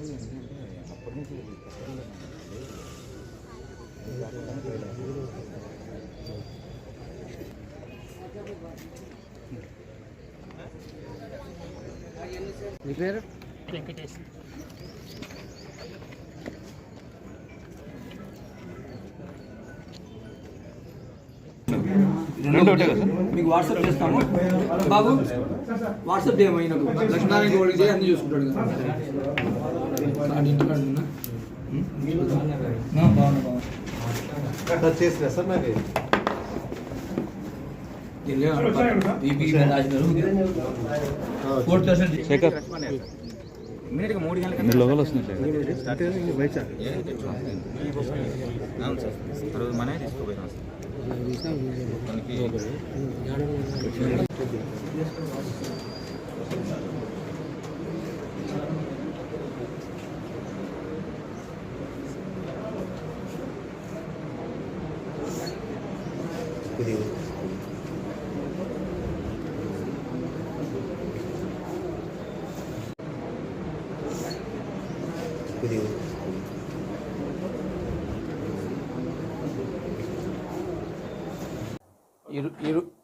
అప్పటి నుంచి మీ పేరు? వెంకటేష్. మీకు వాట్సాప్ చేస్తాము బాబు. వాట్సాప్ చేయమని లక్ష్మీనారాయణ గౌడ్కి చేయి, అన్నీ చూసుకుంటాడు కదా. చేసినా సార్ మరి శేఖర్ ఇమీడియట్గా 3 గంటలకి మీ లోగోలు వస్తున్నాయి అవును సార్. ఆ రోజు మనమే తీసుకోపోయినాం సార్.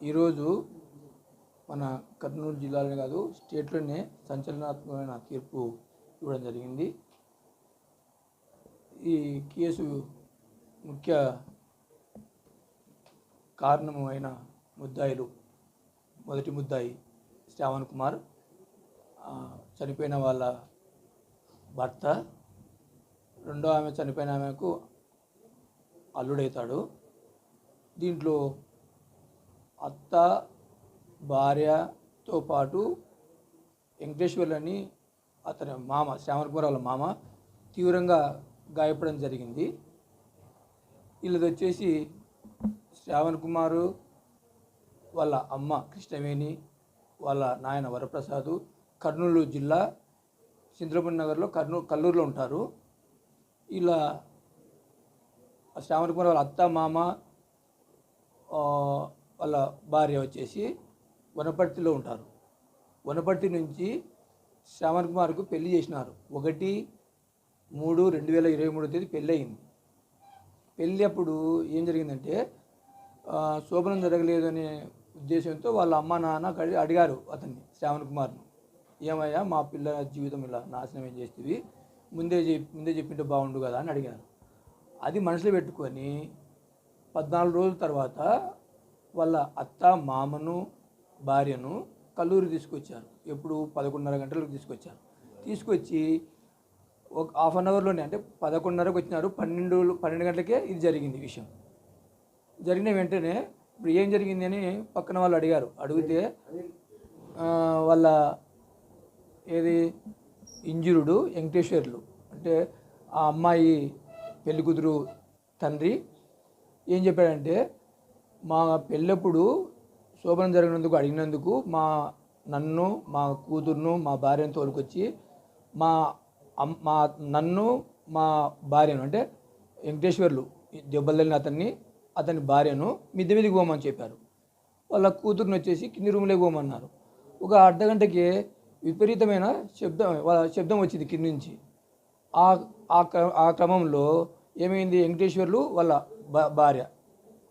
ఈరోజు మన కర్నూలు జిల్లాలోనే కాదు స్టేట్లోనే సంచలనాత్మకమైన తీర్పు ఇవ్వడం జరిగింది. ఈ కేసు ముఖ్య కారణమైన ముద్దాయిలు, మొదటి ముద్దాయి శ్రావణ్ కుమార్, చనిపోయిన వాళ్ళ భర్త, రెండో ఆమె చనిపోయిన ఆమెకు అల్లుడవుతాడు. దీంట్లో అత్త, భార్యతో పాటు వెంకటేశ్వర్లు అని అతని మామ, శ్రావణ్ కుమార్ వాళ్ళ మామ తీవ్రంగా గాయపడడం జరిగింది. వీళ్ళది వచ్చేసి శ్రావణ్ కుమారు వాళ్ళ అమ్మ కృష్ణవేణి, వాళ్ళ నాయన వరప్రసాద్ కర్నూలు జిల్లా సింద్రపూర్ నగర్లో కల్లూరులో ఉంటారు. ఇలా శ్రావణ్ కుమార్ వాళ్ళ అత్త, మామ, వాళ్ళ భార్య వచ్చేసి వనపర్తిలో ఉంటారు. వనపర్తి నుంచి శ్రావణ్ కుమార్కు పెళ్లి చేసినారు. 1/3/2023 పెళ్ళి అయింది. పెళ్ళి అప్పుడు ఏం జరిగిందంటే శోభనం జరగలేదనే ఉద్దేశంతో వాళ్ళ అమ్మ నాన్న అడిగారు అతన్ని, శ్రావణ్ కుమార్ను, ఏమయ్యా మా పిల్ల జీవితం ఇలా నాశనం ఏం చేస్తుంది, ముందే చెప్పింటే బాగుండు కదా అని అడిగారు. అది మనసులో పెట్టుకొని 14 రోజుల తర్వాత వాళ్ళ అత్త, మామను, భార్యను కల్లూరు తీసుకొచ్చారు. ఎప్పుడు 11:30 గంటలకు తీసుకొచ్చారు. తీసుకొచ్చి ఒక హాఫ్ అన్ అవర్లోనే, అంటే 11:30కు వచ్చినారు, 12 గంటలకే ఇది జరిగింది. విషయం జరిగిన వెంటనే ఇప్పుడు ఏం జరిగింది అని పక్కన వాళ్ళు అడిగారు. అడిగితే వాళ్ళ ఇంజురుడు వెంకటేశ్వర్లు, అంటే ఆ అమ్మాయి పెళ్లి కూతురు తండ్రి ఏం చెప్పాడంటే, మా పెళ్ళప్పుడు శోభనం జరిగినందుకు అడిగినందుకు నన్ను, మా కూతురును, మా భార్యను తోలుకొచ్చి నన్ను, మా భార్యను, అంటే వెంకటేశ్వర్లు దెబ్బలు అతని భార్యను మిద్దె మీదకి పోమని చెప్పారు. వాళ్ళ కూతురుని వచ్చేసి కింది రూమ్లోకి పోమన్నారు. ఒక అర్ధగంటకి విపరీతమైన శబ్దం వచ్చింది కింది నుంచి. ఆ క్రమంలో ఏమైంది, వెంకటేశ్వర్లు వాళ్ళ భార్య,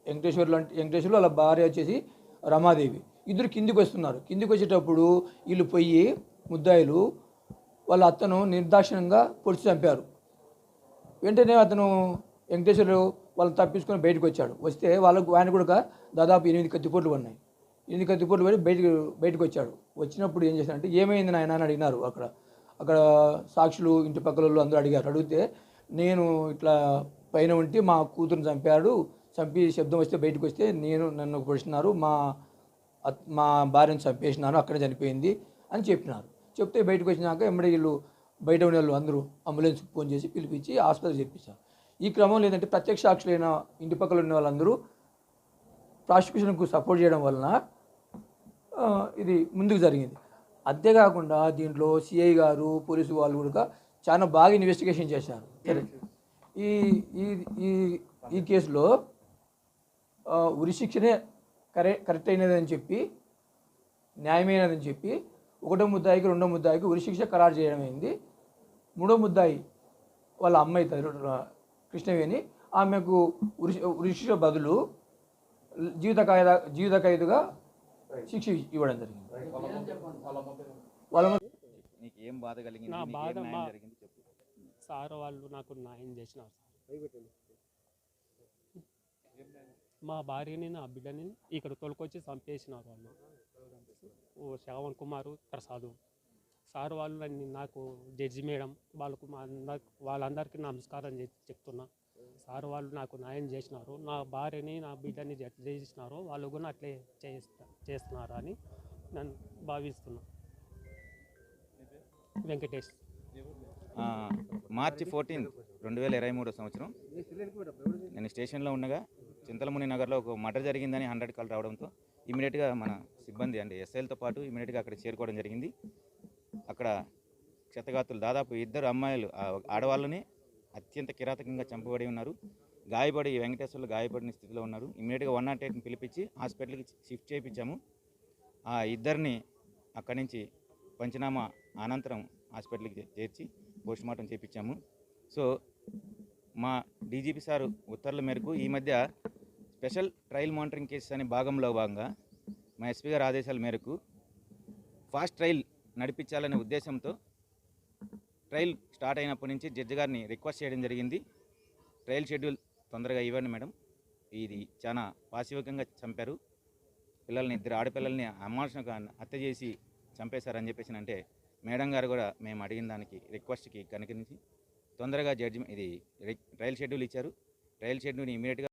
వెంకటేశ్వర్లు వాళ్ళ భార్య వచ్చేసి రమాదేవి, ఇద్దరు కిందికి వస్తున్నారు. కిందికి వచ్చేటప్పుడు వీళ్ళు పోయి ముద్దాయిలు వాళ్ళ అత్తను నిర్దాక్షిణ్యంగా పొడిచి చంపారు. వెంటనే అతను వెంకటేశ్వర్లు వాళ్ళు తప్పించుకొని బయటకు వచ్చాడు. వస్తే ఆయన కూడా దాదాపు 8 కత్తిపోట్లు ఉన్నాయి. 8 కత్తిపోట్లు పడి బయటకు వచ్చాడు. వచ్చినప్పుడు ఏం చేశారంటే, ఏమైంది నాయన అని అడిగినారు. అక్కడ సాక్షులు, ఇంటి పక్కల అందరూ అడిగారు. అడిగితే నేను ఇట్లా పైన ఉంటే మా కూతురుని చంపి శబ్దం వస్తే బయటకు వస్తే నన్ను పొడిచినారు, మా భార్యను చంపేసినాను, అక్కడ చనిపోయింది అని చెప్పినారు. చెప్తే బయటకు వచ్చినాక ఎమ్మడి వీళ్ళు బయట ఉన్న వాళ్ళు అందరూ అంబులెన్స్ ఫోన్ చేసి పిలిపించి హాస్పిటల్ చేయించారు. ఈ క్రమంలో ఏంటంటే ప్రత్యక్ష సాక్షులైన ఇంటి పక్కల ఉన్న వాళ్ళందరూ ప్రాసిక్యూషన్కు సపోర్ట్ చేయడం వలన ఇది ముందుకు జరిగింది. అంతేకాకుండా దీంట్లో సిఐ గారు, పోలీసు వాళ్ళు కూడా చాలా బాగా ఇన్వెస్టిగేషన్ చేశారు. ఈ కేసులో ఉరిశిక్షనే కరెక్ట్ అయినదని చెప్పి, న్యాయమైనదని చెప్పి, 1వ ముద్దాయికి 2వ ముద్దాయికి ఉరిశిక్ష ఖరారు చేయడం అయింది. మూడో ముద్దాయి వాళ్ళ అమ్మాయి కృష్ణవేణి ఆమెకు ఉరిశిక్ష బదులు జీవిత ఖైదుగా శిక్ష ఇవ్వడం జరిగింది. వాళ్ళ నీకు ఏం బాధ కలిగింది, నా నీకు బాధ ఏం న్యాయం మా జరిగింది చెప్పు. సార్ వాళ్ళు నాకు న్యాయం చేసినారు మా భార్యని నా బిడ్డని ఇక్కడ తోలుకొచ్చి చంపేసినారు వాళ్ళు. ఓ శ్రవణ్ కుమారు ప్రసాద్ సార్ వాళ్ళు నాకు జడ్జి మేడం వాళ్ళందరికీ నమస్కారం చెప్తున్నా. సార్ వాళ్ళు నాకు న్యాయం చేసినారు, నా భార్యని నా బిడ్డని చేసినారు, వాళ్ళు కూడా అట్లే చేస్తున్నారు అని నేను భావిస్తున్నా. వెంకటేష్. మార్చి 14, 2023 సంవత్సరం నేను స్టేషన్లో ఉండగా చింతలముని నగర్లో ఒక మర్డర్ జరిగిందని 100 కాల్ రావడంతో ఇమీడియట్గా మన సిబ్బంది అంటే ఎస్ఐలతో పాటు ఇమీడియట్గా అక్కడ చేరుకోవడం జరిగింది. అక్కడ క్షతగాతులు దాదాపు 2 అమ్మాయిలు ఆడవాళ్ళని అత్యంత కిరాతకంగా చంపబడి ఉన్నారు. గాయపడి వెంకటేశ్వర్లు గాయపడిన స్థితిలో ఉన్నారు. ఇమీడియట్గా 108ని పిలిపించి హాస్పిటల్కి షిఫ్ట్ చేయించాము. ఆ ఇద్దరిని అక్కడి నుంచి పంచనామా అనంతరం హాస్పిటల్కి చేర్చి పోస్ట్మార్టం చేయించాము. సో మా డీజీపీ సారు ఉత్తర్వుల మేరకు ఈ మధ్య స్పెషల్ ట్రయల్ మానిటరింగ్ కేసెస్ అనే భాగంగా మా ఎస్పీ గారి ఆదేశాల మేరకు ఫాస్ట్ ట్రయల్ నడిపించాలనే ఉద్దేశంతో ట్రయల్ స్టార్ట్ అయినప్పటి నుంచి జడ్జి గారిని రిక్వెస్ట్ చేయడం జరిగింది. ట్రయల్ షెడ్యూల్ తొందరగా ఇవ్వండి మేడం, ఇది చాలా పాశవికంగా చంపారు, పిల్లల్ని 2 ఆడపిల్లల్ని అమానుషంగా హత్య చేసి చంపేశారని చెప్పేసి అంటే మేడం గారు కూడా మేము అడిగిన దానికి రిక్వెస్ట్కి కనుకరించి తొందరగా ట్రయల్ షెడ్యూల్ ఇచ్చారు. ట్రయల్ షెడ్యూల్ని ఇమీడియట్గా